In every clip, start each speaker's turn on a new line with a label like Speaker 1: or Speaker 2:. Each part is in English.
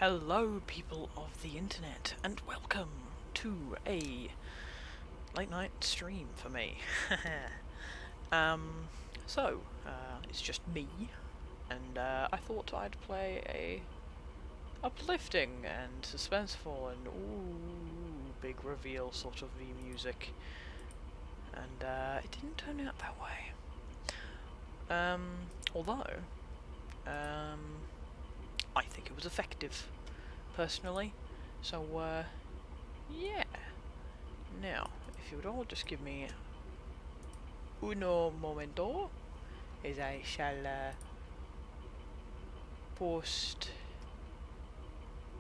Speaker 1: Hello, people of the internet, and welcome to a late night stream for me. It's just me, and I thought I'd play a uplifting and suspenseful and big reveal sort of the music, and it didn't turn out that way. Although, I think it was effective, personally. So, yeah. Now, if you would all just give me uno momento, as I shall post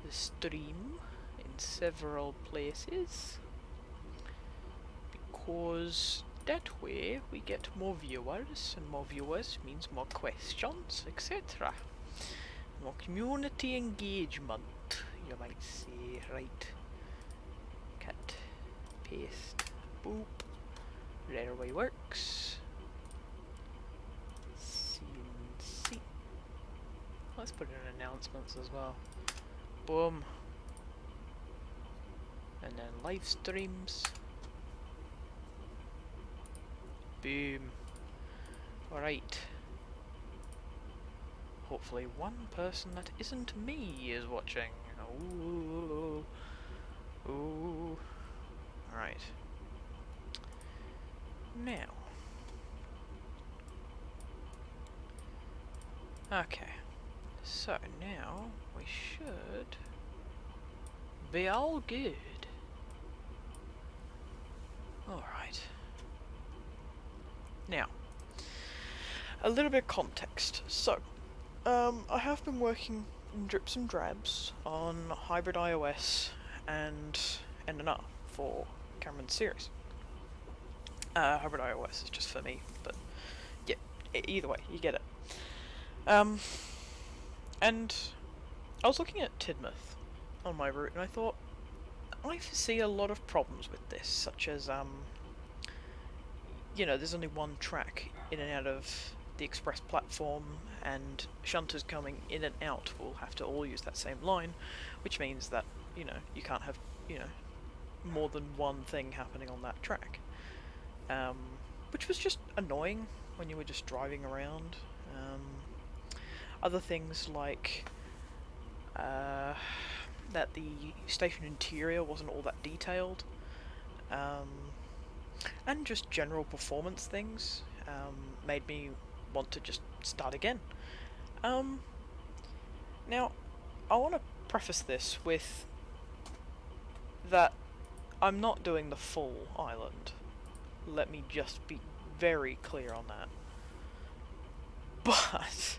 Speaker 1: the stream in several places, because that way we get more viewers, and more viewers means more questions, etc. More community engagement, you might say. Right. Cut. Paste. Boop. Railway works. CNC. Let's put in announcements as well. Boom. And then live streams. Boom. Alright. Hopefully one person that isn't me is watching. Ooh. Ooh. Alright. Now. Okay. So now we should be all good. Alright. Now, a little bit of context. So, I have been working in drips and drabs on hybrid iOS and NNR for Cameron's series. Hybrid iOS is just for me, but yeah, either way, you get it. And I was looking at Tidmouth on my route, and I thought, I see a lot of problems with this, such as, there's only one track in and out of the express platform, and shunters coming in and out will have to all use that same line, which means that, you can't have, more than one thing happening on that track. Which was just annoying when you were just driving around. Other things like that the station interior wasn't all that detailed, and just general performance things made me want to just start again. Now, I want to preface this with that I'm not doing the full island. Let me just be very clear on that. But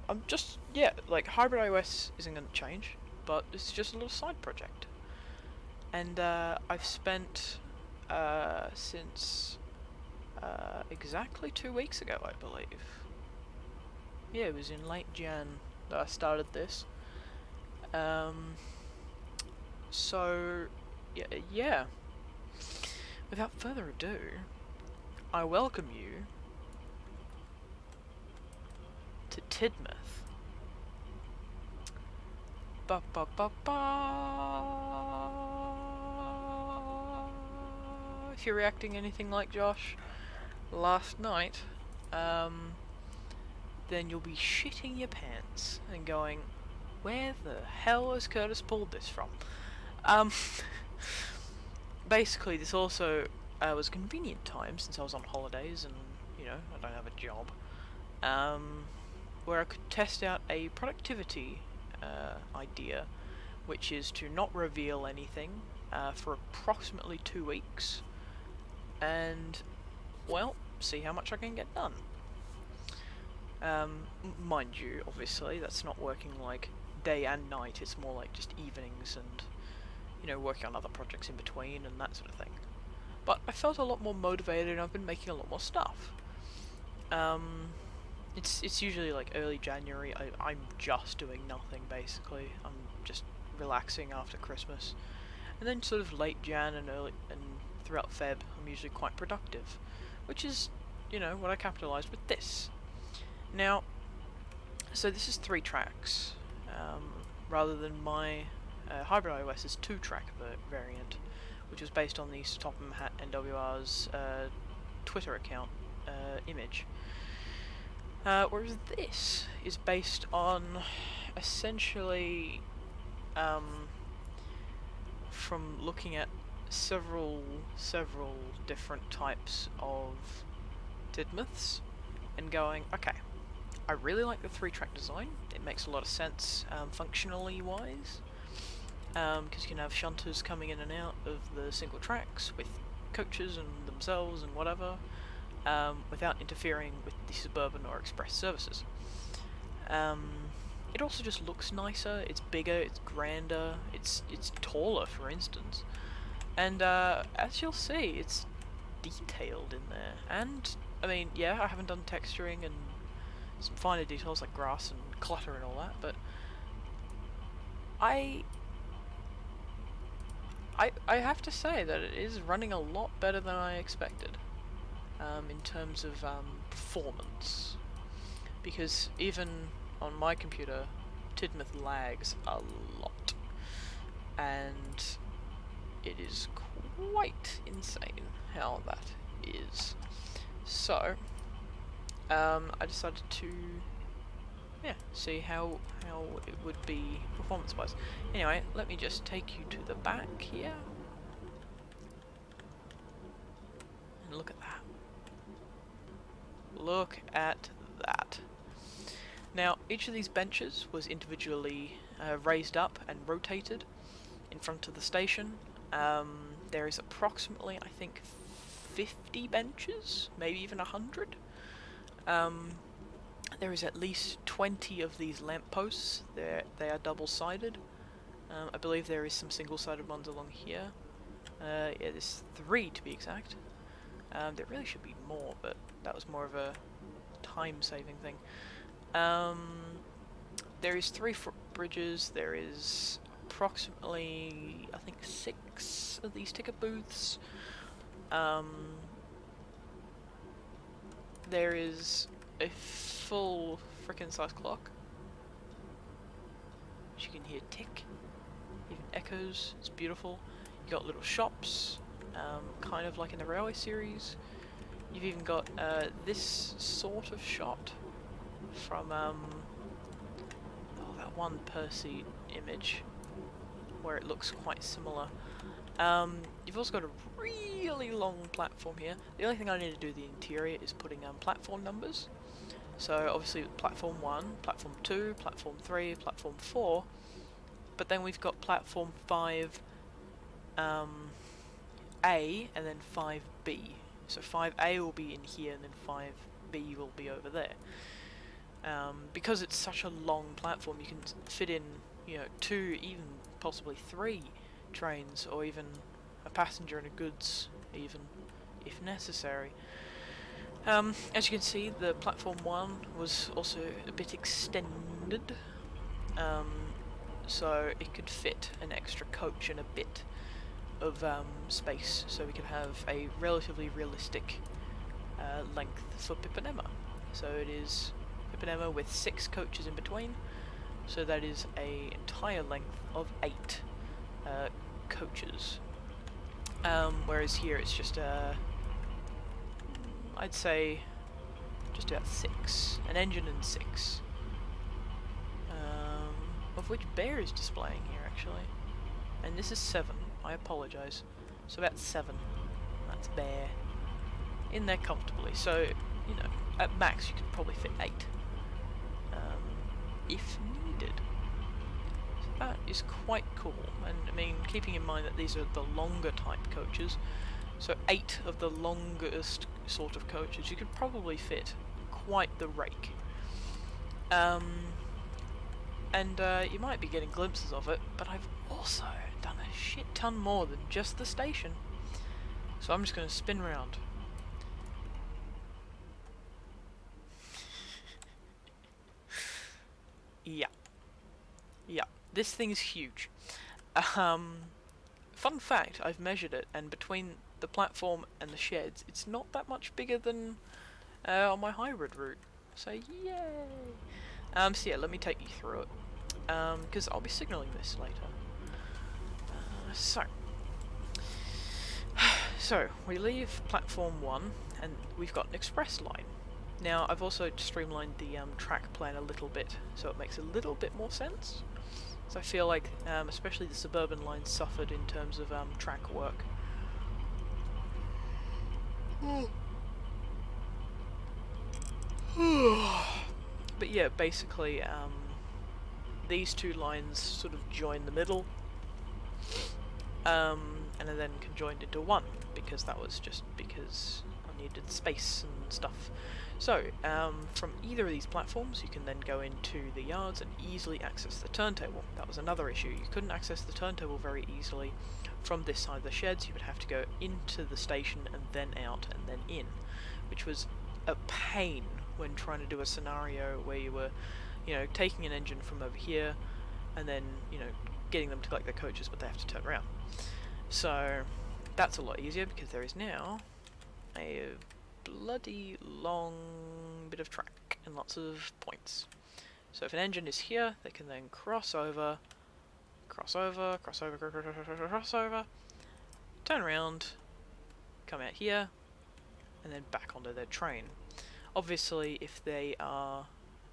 Speaker 1: I'm just, like, hybrid iOS isn't going to change, but it's just a little side project. And I've spent since exactly 2 weeks ago, I believe. Yeah, it was in late Jan that I started this. So, yeah. Without further ado, I welcome you to Tidmouth. Ba ba ba ba. If you're reacting anything like Josh last night, then you'll be shitting your pants and going, where the hell has Curtis pulled this from? Basically, this also was a convenient time since I was on holidays and, I don't have a job, where I could test out a productivity idea, which is to not reveal anything for approximately 2 weeks, and, well, see how much I can get done. Mind you, obviously, that's not working like day and night, it's more like just evenings and, working on other projects in between and that sort of thing. But I felt a lot more motivated and I've been making a lot more stuff. It's usually like early January, I'm just doing nothing basically. I'm just relaxing after Christmas. And then sort of late Jan and throughout Feb, I'm usually quite productive. Which is you know, what I capitalised with this. Now, so this is 3 tracks, rather than my Hybrid iOS's 2-track variant, which was based on the Topham Hat NWR's Twitter account image. Whereas this is based on essentially, from looking at several different types of Tidmouths and going, okay, I really like the 3-track design. It makes a lot of sense functionally wise, because you can have shunters coming in and out of the single tracks with coaches and themselves and whatever, without interfering with the suburban or express services. It also just looks nicer, it's bigger, it's grander, it's taller, for instance. And as you'll see, it's detailed in there. And, I mean, yeah, I haven't done texturing and some finer details like grass and clutter and all that, but I have to say that it is running a lot better than I expected, in terms of performance. Because even on my computer, Tidmouth lags a lot, and it is quite insane how that is. So, I decided to, see how it would be performance-wise. Anyway, let me just take you to the back here, and look at that. Look at that. Now, each of these benches was individually raised up and rotated in front of the station. There is approximately, I think, 50 benches, maybe even 100. There is at least 20 of these lampposts. They are double-sided. I believe there is some single-sided ones along here. Yeah, there's 3 to be exact. There really should be more, but that was more of a time-saving thing. There is 3 footbridges. There is approximately, I think, 6 of these ticket booths. There is a full frickin' size clock, which you can hear tick, even echoes. It's beautiful. You got little shops, kind of like in the Railway series. You've even got this sort of shot from that one Percy image, where it looks quite similar. You've also got a really long platform here. The only thing I need to do the interior is putting platform numbers. So obviously platform 1, platform 2, platform 3, platform 4, but then we've got platform 5 A and then 5B. So 5A will be in here and then 5B will be over there. Because it's such a long platform, you can fit in, 2, even possibly 3 trains, or even a passenger and a goods, even, if necessary. As you can see, the platform 1 was also a bit extended, so it could fit an extra coach and a bit of space, so we could have a relatively realistic length for Pip and Emma. So it is Pip and Emma with 6 coaches in between, so that is an entire length of 8 coaches. Whereas here it's just I'd say just about 6. An engine and 6. Of which Bear is displaying here, actually. And this is 7. I apologise. So about 7. That's Bear. In there comfortably. So, at max you could probably fit 8. If needed. So that is quite cool. And, I mean, keeping in mind that these are the longer type coaches, so 8 of the longest sort of coaches, you could probably fit quite the rake. And you might be getting glimpses of it, but I've also done a shit ton more than just the station. So I'm just going to spin round. Yeah, this thing's huge. Fun fact, I've measured it, and between the platform and the sheds, it's not that much bigger than on my hybrid route. So yay! So yeah, let me take you through it. Because I'll be signalling this later. So, so we leave platform 1, and we've got an express line. Now, I've also streamlined the track plan a little bit, so it makes a little bit more sense. So I feel like, especially the suburban lines suffered in terms of track work. But yeah, basically, these two lines sort of join the middle, and are then conjoined into one, because that was just because I needed space and stuff. So, from either of these platforms, you can then go into the yards and easily access the turntable. That was another issue. You couldn't access the turntable very easily from this side of the sheds. You would have to go into the station and then out and then in, which was a pain when trying to do a scenario where you were, taking an engine from over here and then, getting them to collect their coaches, but they have to turn around. So that's a lot easier because there is now a bloody long bit of track and lots of points. So if an engine is here, they can then cross over, turn around, come out here, and then back onto their train. Obviously, if they are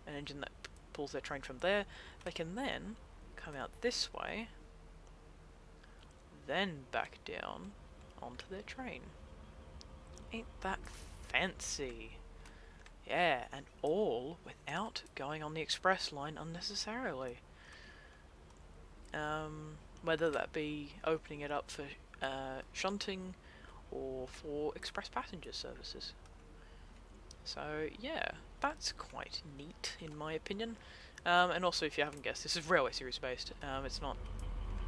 Speaker 1: an engine that pulls their train from there, they can then come out this way, then back down onto their train. Ain't that fancy? Yeah, and all without going on the express line unnecessarily. Whether that be opening it up for shunting or for express passenger services. So yeah, that's quite neat in my opinion. And also, if you haven't guessed, this is Railway Series based. It's not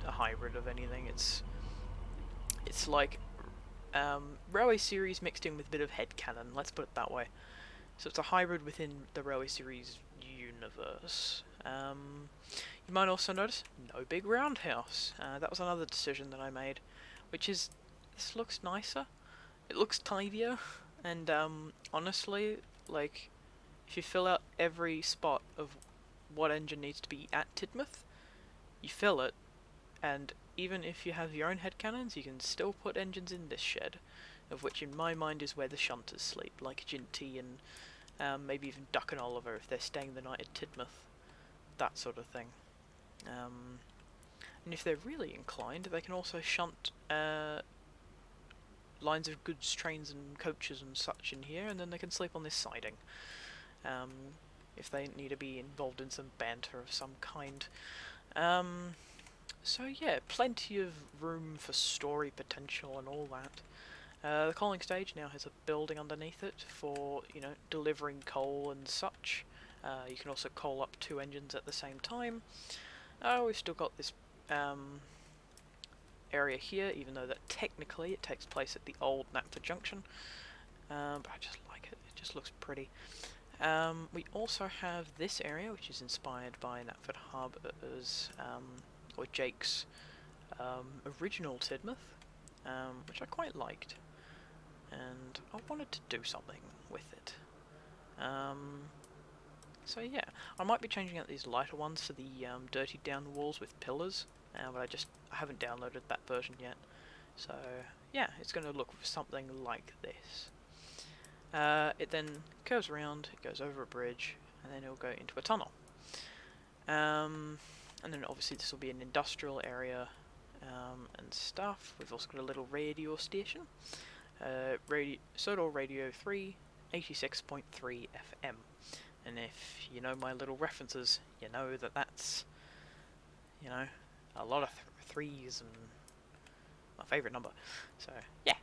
Speaker 1: a hybrid of anything. It's like Railway Series mixed in with a bit of headcanon. Let's put it that way. So it's a hybrid within the Railway Series universe. You might also notice no big roundhouse. That was another decision that I made, which is, this looks nicer. It looks tidier, and honestly, like, if you fill out every spot of what engine needs to be at Tidmouth, you fill it, and even if you have your own headcanons, you can still put engines in this shed, of which in my mind is where the shunters sleep, like Ginty and maybe even Duck and Oliver if they're staying the night at Tidmouth, that sort of thing. And if they're really inclined, they can also shunt lines of goods trains and coaches and such in here, and then they can sleep on this siding. If they need to be involved in some banter of some kind. So yeah, plenty of room for story potential and all that. The coaling stage now has a building underneath it for, delivering coal and such. You can also coal up 2 engines at the same time. We've still got this area here, even though that technically it takes place at the old Knapford Junction. But I just like it, it just looks pretty. We also have this area, which is inspired by Knapford Harbour's, or Jake's, original Tidmouth, which I quite liked. And I wanted to do something with it. So yeah, I might be changing out these lighter ones for the dirty down walls with pillars, but I haven't downloaded that version yet. So yeah, it's going to look something like this. It then curves around, it goes over a bridge, and then it'll go into a tunnel. And then obviously this will be an industrial area and stuff. We've also got a little radio station. Sodor Radio 3, 86.3 FM. And if you know my little references, you know that that's, a lot of threes and my favourite number. So, yeah.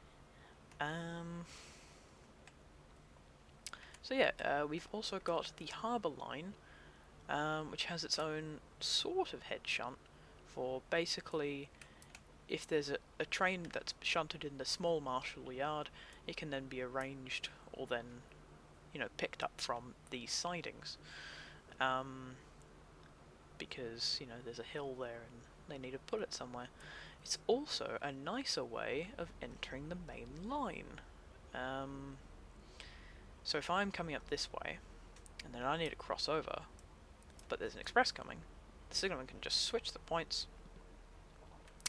Speaker 1: So yeah, we've also got the Harbour Line, which has its own sort of head shunt for basically, if there's a train that's shunted in the small Marshall yard, it can then be arranged or then, picked up from these sidings. Because, there's a hill there and they need to put it somewhere. It's also a nicer way of entering the main line. So if I'm coming up this way, and then I need to cross over, but there's an express coming, the signalman can just switch the points,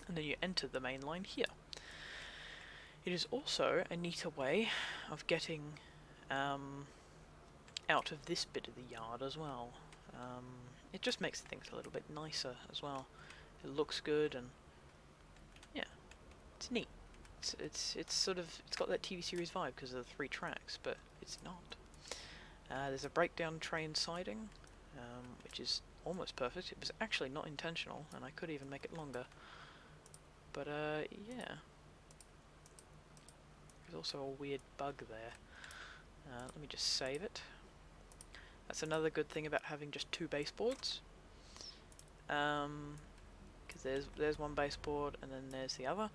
Speaker 1: and then you enter the main line here. It is also a neater way of getting out of this bit of the yard as well. It just makes things a little bit nicer as well. It looks good, and yeah, it's neat. It's sort of, it's got that TV series vibe because of the 3 tracks, but it's not. There's a breakdown train siding, which is almost perfect. It was actually not intentional, and I could even make it longer. But yeah. There's also a weird bug there. Let me just save it. That's another good thing about having just 2 baseboards. Because there's one baseboard and then there's the other.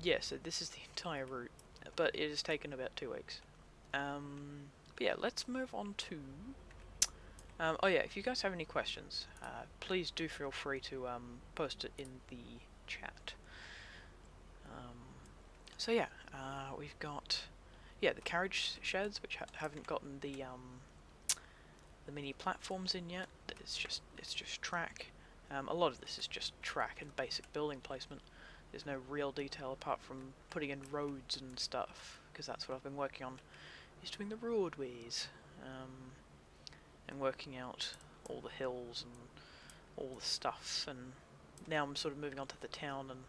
Speaker 1: Yeah, so this is the entire route, but it has taken about 2 weeks. But yeah, let's move on to... oh yeah, if you guys have any questions, please do feel free to post it in the chat. So yeah, we've got the carriage sheds, which haven't gotten the mini platforms in yet. It's just track. A lot of this is just track and basic building placement. There's no real detail apart from putting in roads and stuff, because that's what I've been working on, is doing the roadways, and working out all the hills and all the stuff. And now I'm sort of moving on to the town. And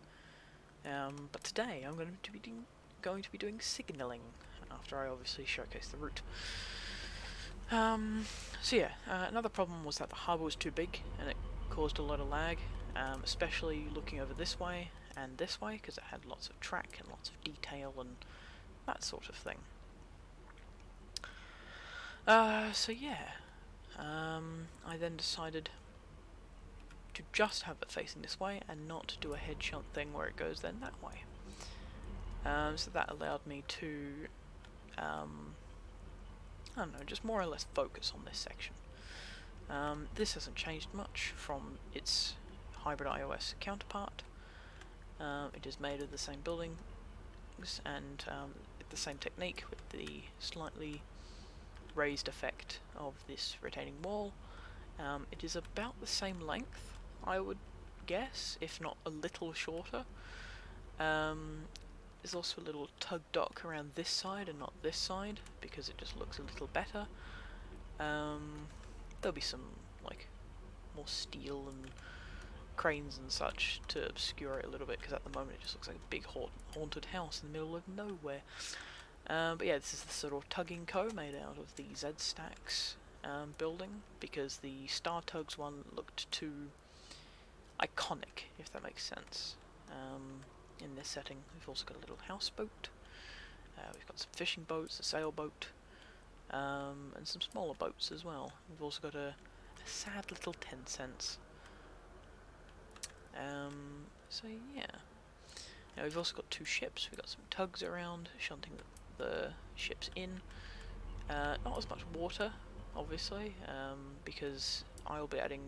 Speaker 1: but today I'm going to be doing signalling after I obviously showcase the route. So yeah, another problem was that the harbour was too big and it caused a lot of lag, especially looking over this way and this way, because it had lots of track and lots of detail and that sort of thing. So yeah, I then decided to just have it facing this way and not do a head shunt thing where it goes then that way. So that allowed me to, I don't know, just more or less focus on this section. This hasn't changed much from its hybrid iOS counterpart. It is made of the same buildings and the same technique, with the slightly raised effect of this retaining wall. It is about the same length, I would guess, if not a little shorter. There's also a little tug dock around this side and not this side, because it just looks a little better. There'll be some, like, more steel and cranes and such to obscure it a little bit, because at the moment it just looks like a big haunted house in the middle of nowhere. But yeah, this is the sort of tugging co made out of the Z-Stacks building, because the Star Tugs one looked too iconic, if that makes sense. In this setting, we've also got a little houseboat. We've got some fishing boats, a sailboat, and some smaller boats as well. We've also got a sad little 10 cents. So yeah. Now we've also got 2 ships. We've got some tugs around, shunting the ships in. Not as much water, obviously, because I'll be adding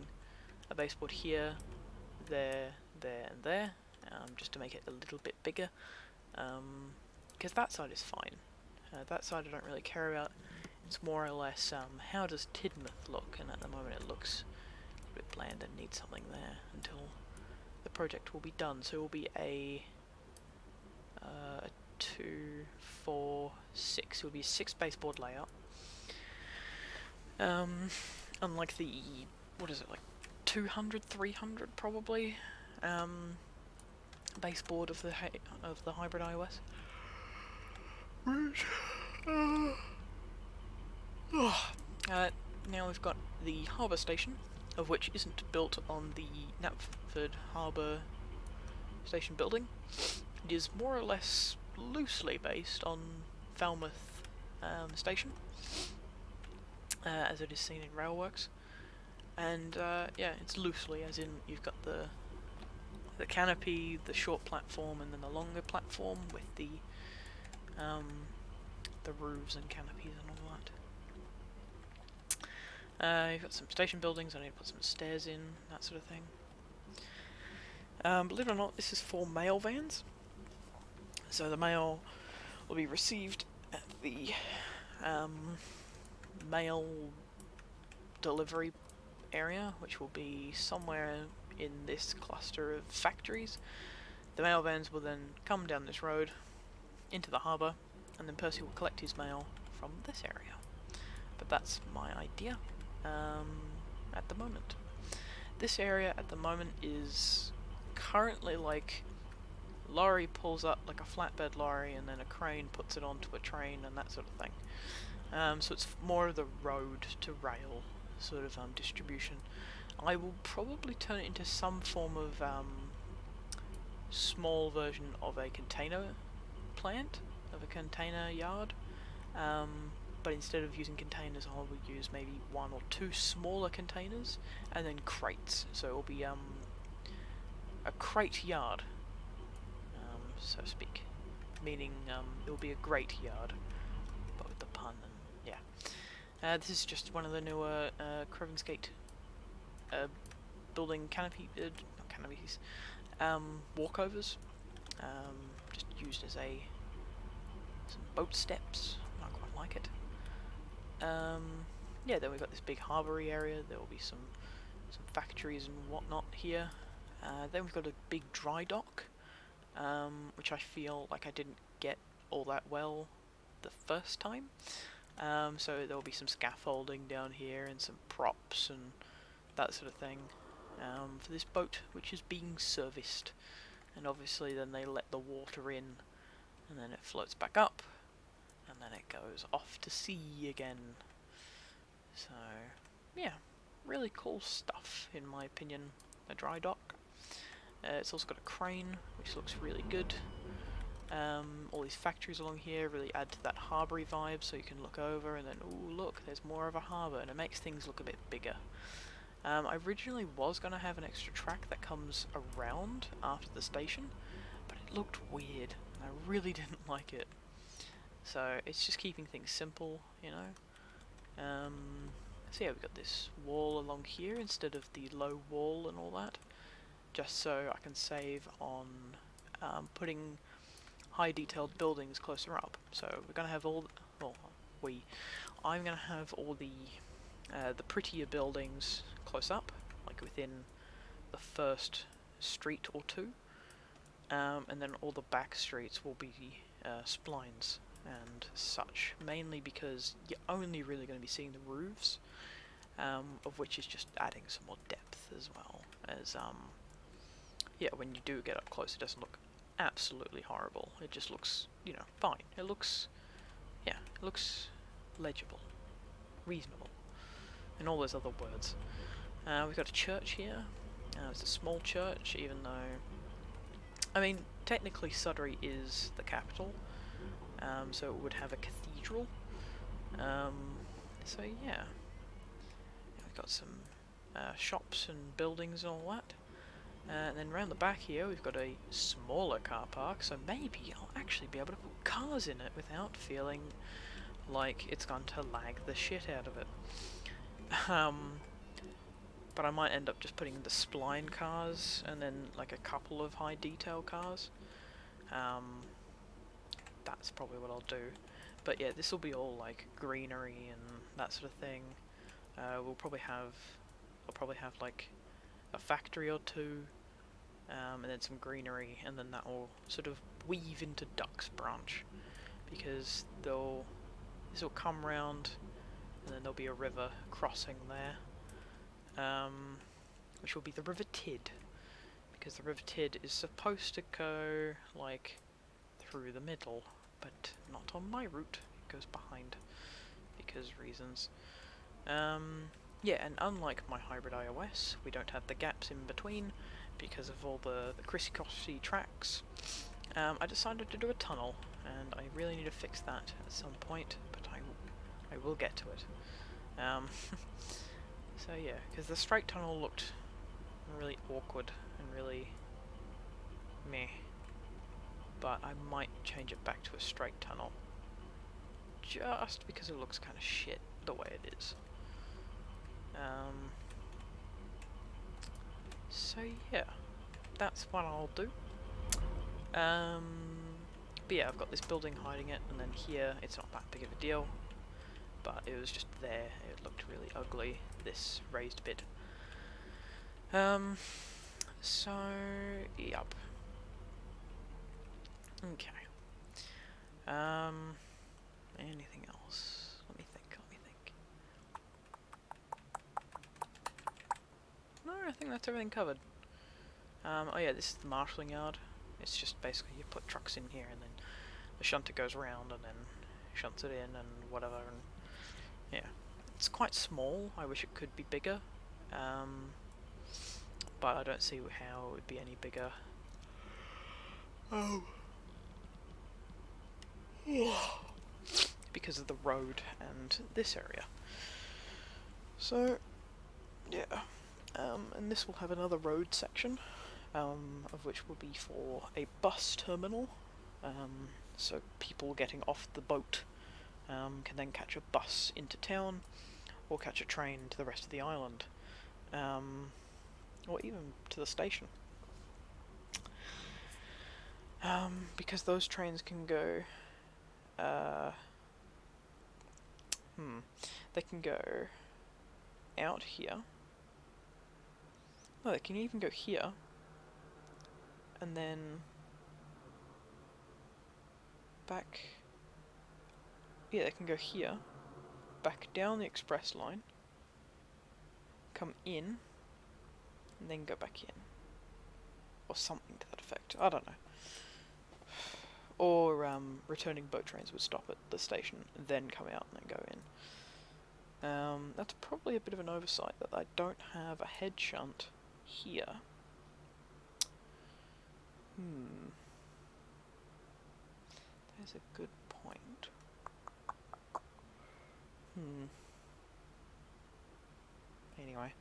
Speaker 1: a baseboard here, there, and there, just to make it a little bit bigger, because that side is fine. That side I don't really care about. It's more or less, how does Tidmouth look, and at the moment it looks a bit bland and needs something there until the project will be done. So it will be a 2, 4, 6. It will be a 6 baseboard layout. Unlike the, what is it, like 200, 300 probably, baseboard of the hybrid iOS. Now we've got the harbour station, of which isn't built on the Knapford Harbour Station building. It is more or less loosely based on Falmouth Station, as it is seen in Railworks. And yeah, it's loosely, as in you've got the canopy, the short platform, and then the longer platform with the roofs and canopies and all that. You've got some station buildings. I need to put some stairs in, that sort of thing. Believe it or not, this is for mail vans. So the mail will be received at the mail delivery area, which will be somewhere in this cluster of factories. The mail vans will then come down this road into the harbour, and then Percy will collect his mail from this area. But that's my idea at the moment. This area at the moment is currently like lorry pulls up like a flatbed lorry and then a crane puts it onto a train and that sort of thing. So it's more of the road to rail sort of distribution. I will probably turn it into some form of small version of a container plant, of a container yard. But instead of using containers, I will use maybe 1 or 2 smaller containers and then crates. So it will be a crate yard, so to speak, meaning it will be a great yard, but with the pun. And yeah, this is just one of the newer Crevensgate building canopy, not canopies, walkovers, just used as some boat steps. I quite like it. Yeah, then we've got this big harboury area. There will be some factories and whatnot here. Then we've got a big dry dock, which I feel like I didn't get all that well the first time. So there will be some scaffolding down here and some props and that sort of thing for this boat, which is being serviced. And obviously then they let the water in, and then it floats back up, and then it goes off to sea again. So yeah, really cool stuff in my opinion, a dry dock. It's also got a crane, which looks really good. All these factories along here really add to that harboury vibe, so you can look over and then, ooh look, there's more of a harbour, and it makes things look a bit bigger. I originally was going to have an extra track that comes around after the station, but it looked weird, and I really didn't like it. So it's just keeping things simple, you know. So yeah, we've got this wall along here instead of the low wall and all that, just so I can save on putting high detailed buildings closer up. So we're going to have all, I'm going to have all the prettier buildings close up, like within the first street or two, and then all the back streets will be splines and such, mainly because you're only really going to be seeing the roofs, of which is just adding some more depth as well as, yeah, when you do get up close it doesn't look absolutely horrible, it just looks, you know, fine. It looks, yeah, it looks legible, reasonable, and all those other words. We've got a church here. It's a small church, even though, I mean, technically Sudbury is the capital, so it would have a cathedral. So yeah, we've got some shops and buildings and all that. And then round the back here we've got a smaller car park, so maybe I'll actually be able to put cars in it without feeling like it's going to lag the shit out of it. But I might end up just putting the spline cars and then like a couple of high detail cars. That's probably what I'll do. But yeah, this will be all like greenery and that sort of thing. I'll probably have like a factory or two, and then some greenery, and then that will sort of weave into Duck's Branch, because this will come round, and then there'll be a river crossing there, which will be the River Tid, because the River Tid is supposed to go like through the middle, but not on my route. It goes behind, because reasons. Yeah, and unlike my hybrid iOS, we don't have the gaps in between because of all the crissy-crossy tracks. I decided to do a tunnel, and I really need to fix that at some point, but I will get to it. So yeah, because the straight tunnel looked really awkward and really meh, but I might change it back to a straight tunnel, just because it looks kind of shit the way it is. So yeah, that's what I'll do. But yeah, I've got this building hiding it, and then here it's not that big of a deal, but it was just there. It looked really ugly, this raised bit. So, yep. Okay. Anything else? Let me think. No, I think that's everything covered. Oh yeah, this is the marshalling yard. It's just basically you put trucks in here and then the shunter goes around and then shunts it in and whatever, and yeah. It's quite small. I wish it could be bigger. But I don't see how it would be any bigger. Oh. Because of the road and this area. So, yeah. And this will have another road section, of which will be for a bus terminal. So people getting off the boat can then catch a bus into town, or catch a train to the rest of the island, or even to the station. Because those trains can go, they can go out here. No, they can even go here, and then back. Yeah, they can go here, back down the express line, come in, and then go back in. Or something to that effect. I don't know. Or returning boat trains would stop at the station, then come out and then go in. That's probably a bit of an oversight that I don't have a head shunt here. There's a good point. Anyway.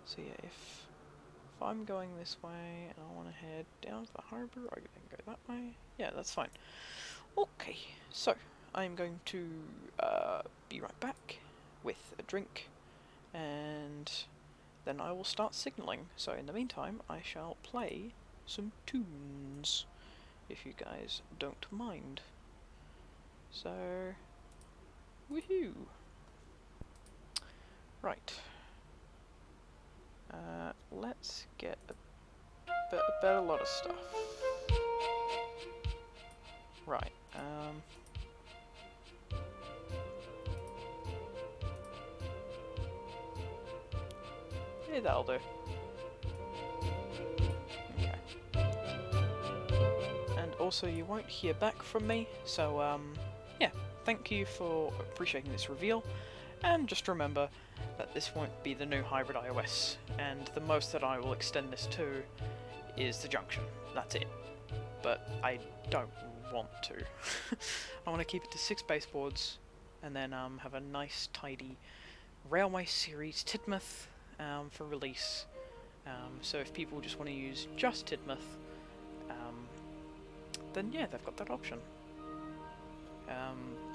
Speaker 1: So yeah, if I'm going this way and I want to head down to the harbour, I can go that way. Yeah, that's fine. Okay, so I'm going to be right back with a drink, and then I will start signalling. So in the meantime, I shall play some tunes, if you guys don't mind. So, woohoo! Right. Let's get a better lot of stuff. Right. Yeah, that'll do. Okay. And also, you won't hear back from me, so yeah. Thank you for appreciating this reveal, and just remember that this won't be the new hybrid iOS, and the most that I will extend this to is the junction. That's it. But I don't want to. I want to keep it to 6 baseboards, and then have a nice, tidy Railway Series Tidmouth for release. So if people just want to use just Tidmouth, then yeah, they've got that option.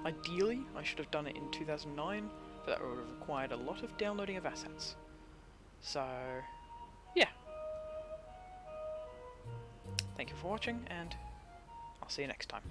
Speaker 1: Ideally, I should have done it in 2009, but that would have required a lot of downloading of assets. So, yeah. Thank you for watching, and I'll see you next time.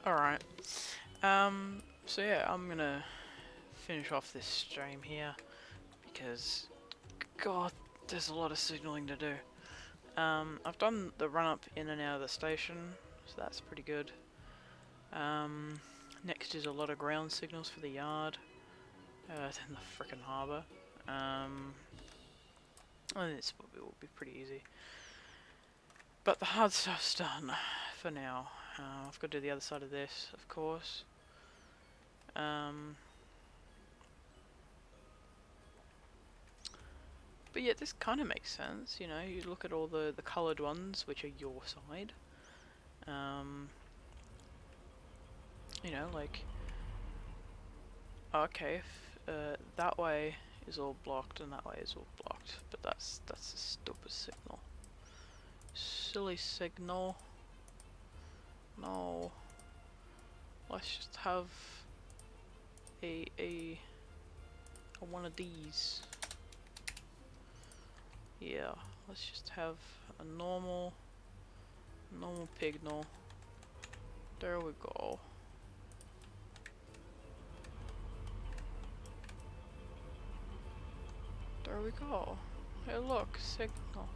Speaker 1: Alright. So yeah, I'm gonna finish off this stream here because, God, there's a lot of signaling to do. I've done the run up in and out of the station, so that's pretty good. Next is a lot of ground signals for the yard, then the frickin' harbour. And this will be pretty easy. But the hard stuff's done for now. I've got to do the other side of this, of course. But yeah, this kind of makes sense, you know, you look at all the coloured ones, which are your side. You know, like, okay, if that way is all blocked and that way is all blocked, but that's a stupid signal. Silly signal. No. Let's just have a one of these. Yeah, let's just have a normal pignal. There we go. There we go. Hey look, signal.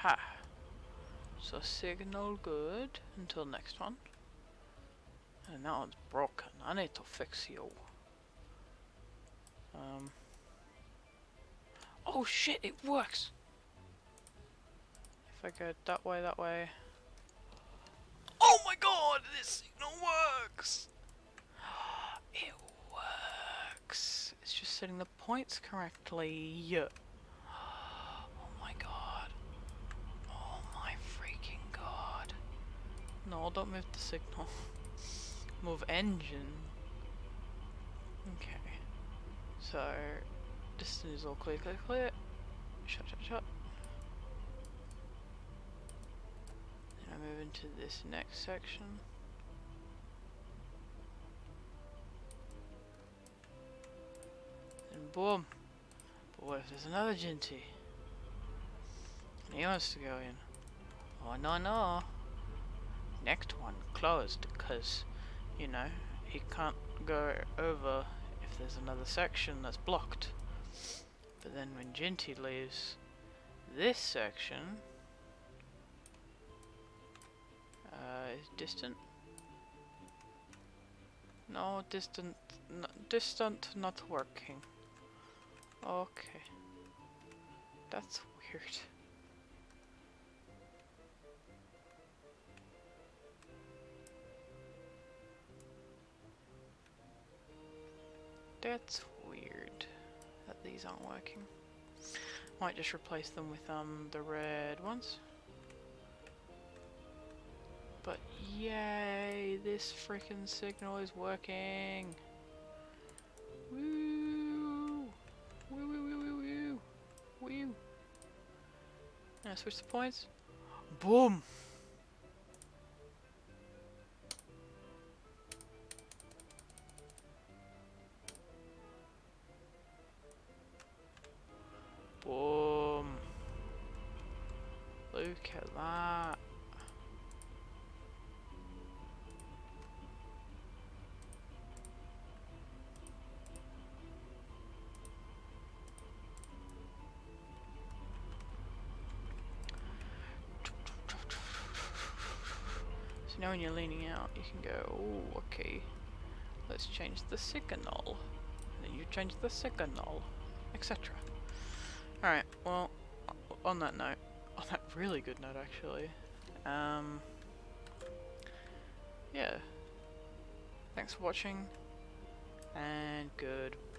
Speaker 1: Ha! So signal good until next one. And that one's broken. I need to fix you. Oh shit, it works! If I go that way, that way. Oh my god, this signal works! It works. It's just setting the points correctly. Oh my god. Oh my freaking god. No, don't move the signal. Move engine. Okay. So, distance is all clear, clear, clear. Shut, shut, shut. Then I move into this next section. And boom. But what if there's another Jinty? And he wants to go in. Oh no, no. Next one closed, because, you know, he can't go over if there's another section that's blocked. But then when Jinty leaves this section, is distant? No, distant, distant not working. Okay. That's weird. That's weird that these aren't working. Might just replace them with the red ones. But yay, this freaking signal is working. Woo! Woo woo woo woo woo! Woo! Now switch the points. Boom! Boom! Look at that! So now when you're leaning out, you can go, oh, okay, let's change the signal. And then you change the signal, etc. Alright, well, on that note, on that really good note actually, yeah, thanks for watching, and goodbye.